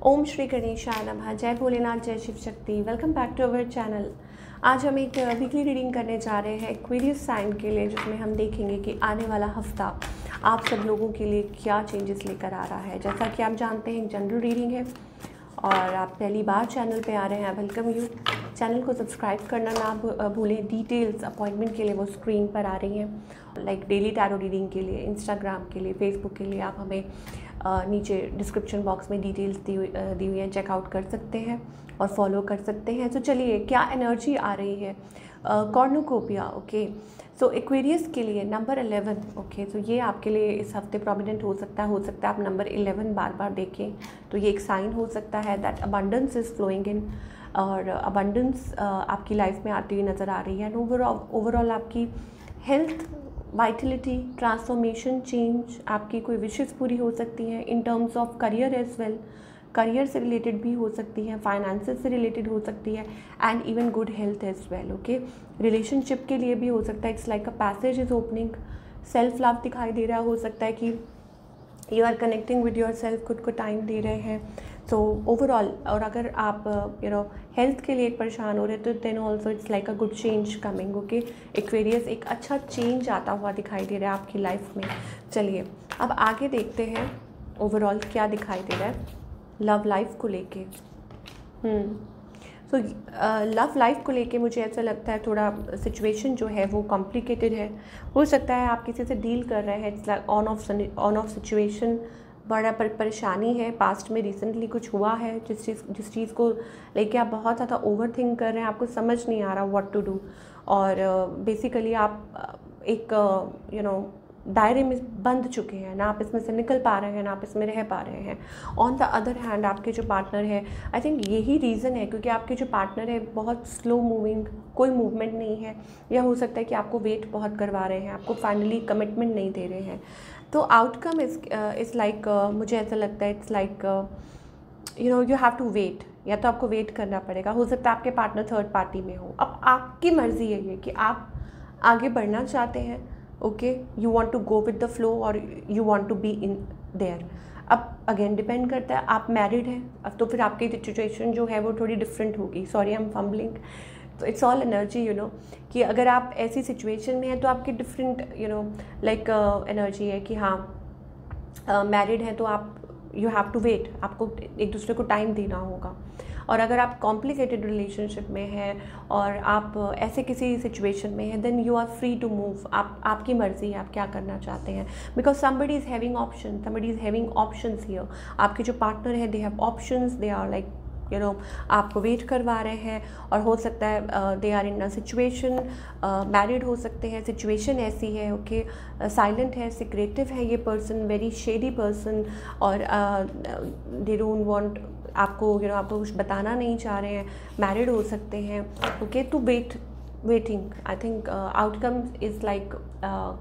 ओम श्री गणेशाय नमः। जय भोलेनाथ, जय Shiv Shakti. Welcome back to our channel. आज हम एक वीकली रीडिंग करने जा रहे हैं एक्वेरियस साइन के लिए, जिसमें हम देखेंगे कि आने वाला हफ्ता आप सब लोगों के लिए क्या चेंजेस लेकर आ रहा है। जैसा कि आप जानते हैं, एक जनरल रीडिंग है और आप पहली बार चैनल पे आ रहे हैं, वेलकम यू। चैनल को सब्सक्राइब करना ना भूलें। डिटेल्स अपॉइंटमेंट के लिए वो स्क्रीन पर आ रही हैं। लाइक डेली टैरो रीडिंग के लिए, इंस्टाग्राम के लिए, फेसबुक के लिए आप हमें नीचे डिस्क्रिप्शन बॉक्स में डिटेल्स दी हुई हैं, चेकआउट कर सकते हैं और फॉलो कर सकते हैं। तो चलिए, क्या एनर्जी आ रही है कॉर्नुकोपिया। ओके, सो एक्वेरियस के लिए नंबर 11। ओके, तो ये आपके लिए इस हफ्ते प्रोमिनेंट हो सकता है आप नंबर 11 बार बार देखें तो ये एक साइन हो सकता है that abundance is flowing in, और अबंडेंस आपकी लाइफ में आती हुई नज़र आ रही है। एंड ओवरऑल आपकी हेल्थ, वाइटलिटी, ट्रांसफॉर्मेशन, चेंज, आपकी कोई विशेज़ पूरी हो सकती हैं in terms of career as well. Career से रिलेटेड भी हो सकती है, फाइनेंसेस से रिलेटेड हो सकती है, and even good health as well. Okay, relationship के लिए भी हो सकता है। It's like a passage is opening. Self love दिखाई दे रहा हो सकता है कि you are connecting with yourself, खुद को टाइम दे रहे हैं। सो ओवरऑल, और अगर आप हेल्थ के लिए परेशान हो रहे तो then also it's like a good change coming. Okay, Aquarius, एक अच्छा चेंज आता हुआ दिखाई दे रहा है आपकी लाइफ में। चलिए अब आगे देखते हैं ओवरऑल क्या दिखाई दे रहा है लव लाइफ को लेके। सो लव लाइफ को लेके मुझे ऐसा लगता है थोड़ा सिचुएशन जो है वो कॉम्प्लिकेटेड है। हो सकता है आप किसी से डील कर रहे हैं, it's like on off situation, बड़ा परेशानी है। पास्ट में रिसेंटली कुछ हुआ है जिस चीज़ को लेके आप बहुत ज़्यादा ओवर थिंक कर रहे हैं, आपको समझ नहीं आ रहा व्हाट टू डू, और बेसिकली आप एक दायरे में बंध चुके हैं ना, आप इसमें से निकल पा रहे हैं ना आप इसमें रह पा रहे हैं। ऑन द अदर हैंड आपके जो पार्टनर है, आई थिंक यही रीज़न है क्योंकि आपके जो पार्टनर है बहुत स्लो मूविंग, कोई मूवमेंट नहीं है, या हो सकता है कि आपको वेट बहुत करवा रहे हैं, आपको फाइनली कमिटमेंट नहीं दे रहे हैं। तो आउटकम इज़ लाइक, मुझे ऐसा लगता है it's like you have to wait, या तो आपको वेट करना पड़ेगा। हो सकता है आपके पार्टनर थर्ड पार्टी में हो। अब आपकी मर्ज़ी है ये कि आप आगे बढ़ना चाहते हैं, okay, you want to go with the flow और you want to be in there. अब अगेन डिपेंड करता है, आप मैरिड हैं अब तो फिर आपकी सिचुएशन जो है वो थोड़ी डिफरेंट होगी। Sorry I am fumbling. तो इट्स ऑल एनर्जी, कि अगर आप ऐसी सिचुएशन में हैं तो आपकी डिफरेंट लाइक एनर्जी है कि हाँ मैरिड हैं तो आप यू हैव टू वेट, आपको एक दूसरे को टाइम देना होगा। और अगर आप कॉम्प्लिकेटेड रिलेशनशिप में हैं और आप ऐसे किसी सिचुएशन में हैं, then you are free to move. आपकी मर्ज़ी है आप क्या करना चाहते हैं, because somebody is having options here. आपके जो पार्टनर है they have options, they are like आपको वेट करवा रहे हैं, और हो सकता है they are in a situation, married हो सकते हैं, सिचुएशन ऐसी है, ओके, साइलेंट है, सिक्रेटिव है ये पर्सन, वेरी शेडी पर्सन, और दे डोंट वांट आपको आपको कुछ बताना नहीं चाह रहे हैं, मैरिड हो सकते हैं, ओके। तो waiting, I think outcome is like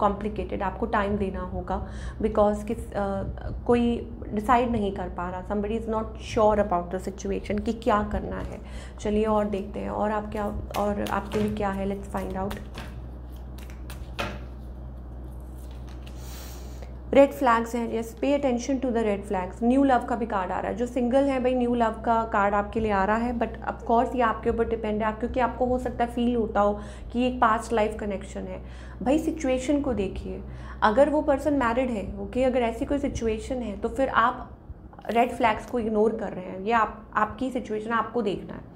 complicated. आपको टाइम देना होगा बिकॉज कोई डिसाइड नहीं कर पा रहा, somebody is not sure about the situation कि क्या करना है। चलिए और देखते हैं और आपके लिए क्या है, let's find out. Red flags हैं, yes, pay attention to the red flags. New love का भी कार्ड आ रहा है। जो सिंगल है भाई, न्यू लव का कार्ड आपके लिए आ रहा है, बट ऑफ कोर्स ये आपके ऊपर डिपेंड है, क्योंकि आपको हो सकता है फील होता हो कि ये एक पास्ट लाइफ कनेक्शन है। भाई सिचुएशन को देखिए, अगर वो पर्सन मैरिड है, ओके, अगर ऐसी कोई सिचुएशन है तो फिर आप रेड फ्लैग्स को इग्नोर कर रहे हैं। ये आपकी सिचुएशन आपको देखना है,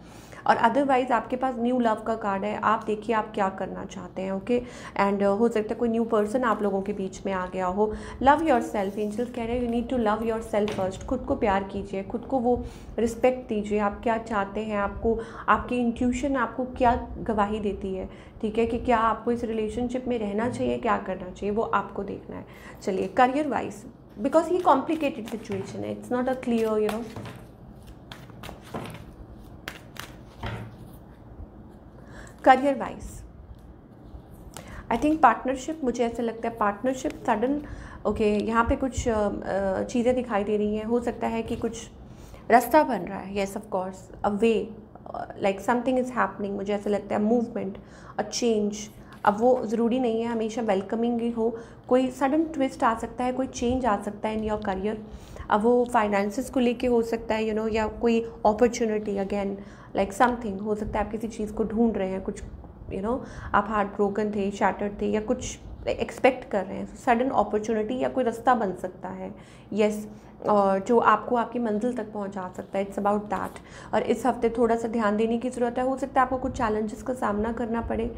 और अदरवाइज़ आपके पास न्यू लव का कार्ड है। आप देखिए आप क्या करना चाहते हैं, ओके। एंड हो सकता है कोई न्यू पर्सन आप लोगों के बीच में आ गया हो। लव योर सेल्फ, एंजल्स कह रहे हैं you need to love yourself first. खुद को प्यार कीजिए, खुद को वो रिस्पेक्ट दीजिए। आप क्या चाहते हैं, आपकी इंट्यूशन आपको क्या गवाही देती है, ठीक है, कि क्या आपको इस रिलेशनशिप में रहना चाहिए, क्या करना चाहिए, वो आपको देखना है। चलिए करियर वाइज, बिकॉज ये कॉम्प्लिकेटेड सिचुएशन है, it's not a clear career wise. I think partnership, मुझे ऐसा लगता है पार्टनरशिप सडन, ओके, यहाँ पे कुछ चीज़ें दिखाई दे रही हैं। हो सकता है कि कुछ रास्ता बन रहा है, yes of course, a way, like something is happening. मुझे ऐसा लगता है मूवमेंट, अ चेंज। अब वो ज़रूरी नहीं है हमेशा वेलकमिंग ही हो, कोई सडन ट्विस्ट आ सकता है, कोई चेंज आ सकता है इन योर करियर। अब वो फाइनेंसेस को लेके हो सकता है, या कोई अपॉर्चुनिटी, अगेन लाइक समथिंग हो सकता है आप किसी चीज़ को ढूंढ रहे हैं, कुछ आप हार्ट ब्रोकन थे, शैटर्ड थे, या कुछ एक्सपेक्ट कर रहे हैं, सडन अपॉर्चुनिटी या कोई रास्ता बन सकता है, यस, और जो आपको आपकी मंजिल तक पहुंचा सकता है। It's about that. और इस हफ्ते थोड़ा सा ध्यान देने की ज़रूरत है। हो सकता है आपको कुछ चैलेंजेस का सामना करना पड़े,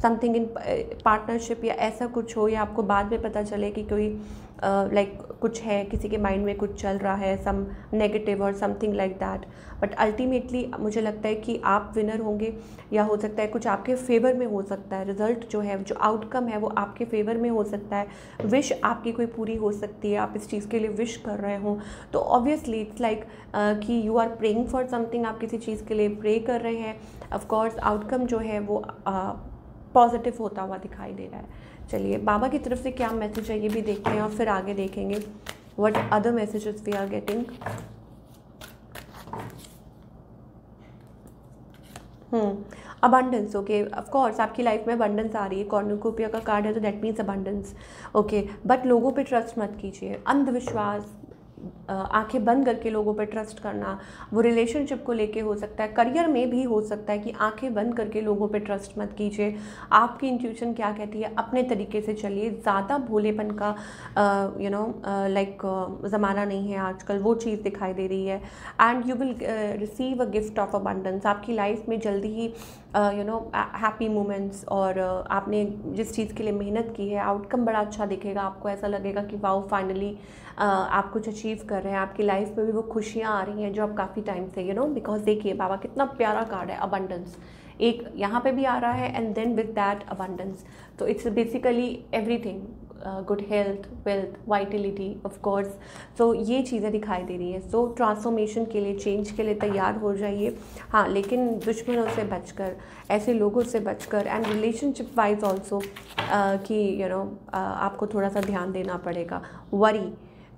समथिंग इन पार्टनरशिप या ऐसा कुछ हो, या आपको बाद में पता चले कि कोई लाइक कुछ है, किसी के माइंड में कुछ चल रहा है, सम नेगेटिव और something like that. But ultimately मुझे लगता है कि आप विनर होंगे, या हो सकता है कुछ आपके फेवर में हो सकता है, रिजल्ट जो है, जो आउटकम है वो आपके फेवर में हो सकता है, विश आपकी कोई पूरी हो सकती है, आप इस चीज़ के लिए विश कर रहे हो, तो ऑब्वियसली इट्स लाइक कि you are praying for something, आप किसी चीज़ के लिए प्रे कर रहे हैं, ऑफकोर्स आउटकम जो है वो पॉजिटिव होता हुआ दिखाई दे रहा है। चलिए बाबा की तरफ से क्या मैसेज है ये भी देखते हैं, और फिर आगे देखेंगे what other messages we are getting. Abundance, okay, of course आपकी लाइफ में अबंडेंस आ रही है, कॉर्नुकोपिया का कार्ड है तो that means abundance, okay. But लोगों पे ट्रस्ट मत कीजिए, अंधविश्वास, आंखें बंद करके लोगों पर ट्रस्ट करना, वो रिलेशनशिप को लेके हो सकता है, करियर में भी हो सकता है कि आंखें बंद करके लोगों पे ट्रस्ट मत कीजिए। आपकी इंट्यूशन क्या कहती है, अपने तरीके से चलिए, ज़्यादा भोलेपन का ज़माना नहीं है आजकल, वो चीज़ दिखाई दे रही है। And you will receive a gift of abundance, आपकी लाइफ में जल्दी ही हैप्पी मोमेंट्स, और आपने जिस चीज़ के लिए मेहनत की है आउटकम बड़ा अच्छा दिखेगा, आपको ऐसा लगेगा कि वाओ फाइनली आप कुछ अचीव कर रहे हैं, आपकी लाइफ में भी वो खुशियाँ आ रही हैं जो आप काफ़ी टाइम से बिकॉज देखिए बाबा कितना प्यारा कार्ड है, अबंडेंस एक यहाँ पे भी आ रहा है, and then with that abundance, तो it's basically everything, good health, wealth, vitality, of course. So ये चीज़ें दिखाई दे रही हैं। सो ट्रांसफॉर्मेशन के लिए, चेंज के लिए तैयार हो जाइए, हाँ, लेकिन दुश्मनों से बचकर, ऐसे लोगों से बचकर, एंड रिलेशनशिप वाइज ऑल्सो कि आपको थोड़ा सा ध्यान देना पड़ेगा। Worry,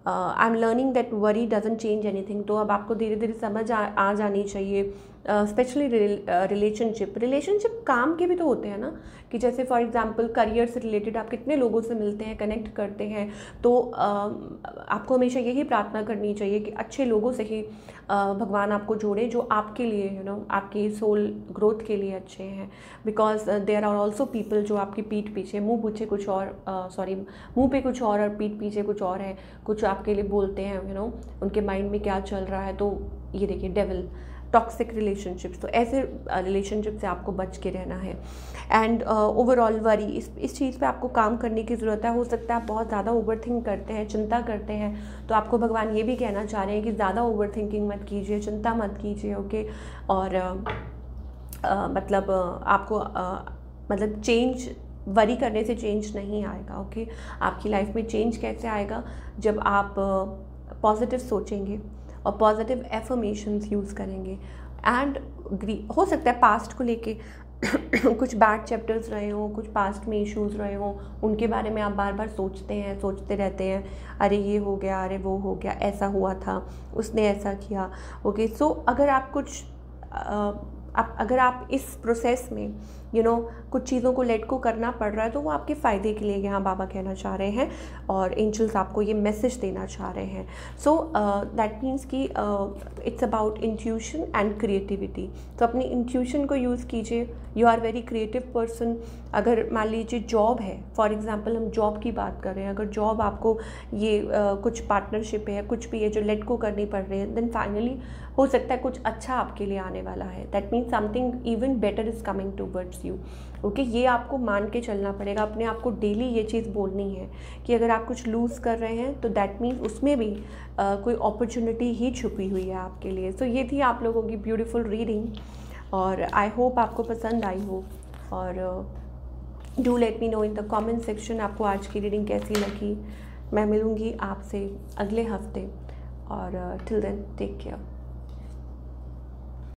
I am learning that worry doesn't change anything, तो अब आपको धीरे धीरे समझ आ जानी चाहिए, स्पेशली रिलेशनशिप काम के भी तो होते हैं ना, कि जैसे फॉर एग्जांपल करियर से रिलेटेड आप कितने लोगों से मिलते हैं, कनेक्ट करते हैं, तो आपको हमेशा यही प्रार्थना करनी चाहिए कि अच्छे लोगों से ही भगवान आपको जोड़े, जो आपके लिए आपकी सोल ग्रोथ के लिए अच्छे हैं, because there are also people जो आपकी पीठ पीछे, मुंह पीछे कुछ और, मुंह पे कुछ और पीठ पीछे कुछ और है, कुछ आपके लिए बोलते हैं, उनके माइंड में क्या चल रहा है। तो ये देखिए डेविल, टॉक्सिक रिलेशनशिप्स, तो ऐसे रिलेशनशिप से आपको बच के रहना है। एंड ओवरऑल वरी, इस चीज़ पे आपको काम करने की ज़रूरत है। हो सकता है आप बहुत ज़्यादा ओवरथिंक करते हैं, चिंता करते हैं, तो आपको भगवान ये भी कहना चाह रहे हैं कि ज़्यादा ओवरथिंकिंग मत कीजिए, चिंता मत कीजिए, ओके। और मतलब आपको मतलब चेंज, वरी करने से चेंज नहीं आएगा, ओके। आपकी लाइफ में चेंज कैसे आएगा, जब आप पॉजिटिव सोचेंगे और पॉजिटिव एफर्मेशंस यूज़ करेंगे। एंड हो सकता है पास्ट को लेके कुछ बैड चैप्टर्स रहे हों, कुछ पास्ट में इश्यूज़ रहे हों, उनके बारे में आप बार बार सोचते रहते हैं, अरे ये हो गया, अरे वो हो गया, ऐसा हुआ था, उसने ऐसा किया, ओके। सो अगर आप कुछ अगर आप इस प्रोसेस में कुछ चीज़ों को लेट को करना पड़ रहा है, तो वो आपके फ़ायदे के लिए यहाँ बाबा कहना चाह रहे हैं, और एंजल्स आपको ये मैसेज देना चाह रहे हैं। सो दैट मीन्स कि it's about intuition and creativity. तो अपनी इंट्यूशन को यूज़ कीजिए, you are very creative person. अगर मान लीजिए जॉब है, फॉर एग्जांपल हम जॉब की बात कर रहे हैं, अगर जॉब आपको ये कुछ पार्टनरशिप है, कुछ भी है जो लेट को करनी पड़ रही है, देन फाइनली हो सकता है कुछ अच्छा आपके लिए आने वाला है। That means something even better is coming towards you, okay. ये आपको मान के चलना पड़ेगा, अपने आप को डेली ये चीज़ बोलनी है कि अगर आप कुछ लूज़ कर रहे हैं तो दैट मीन्स उसमें भी कोई अपॉर्चुनिटी ही छुपी हुई है आपके लिए। सो ये थी आप लोगों की ब्यूटीफुल रीडिंग, और आई होप आपको पसंद आई हो, और do let me know in the comment section आपको आज की रीडिंग कैसी लगी। मैं मिलूँगी आपसे अगले हफ्ते, और टिल देन टेक केयर।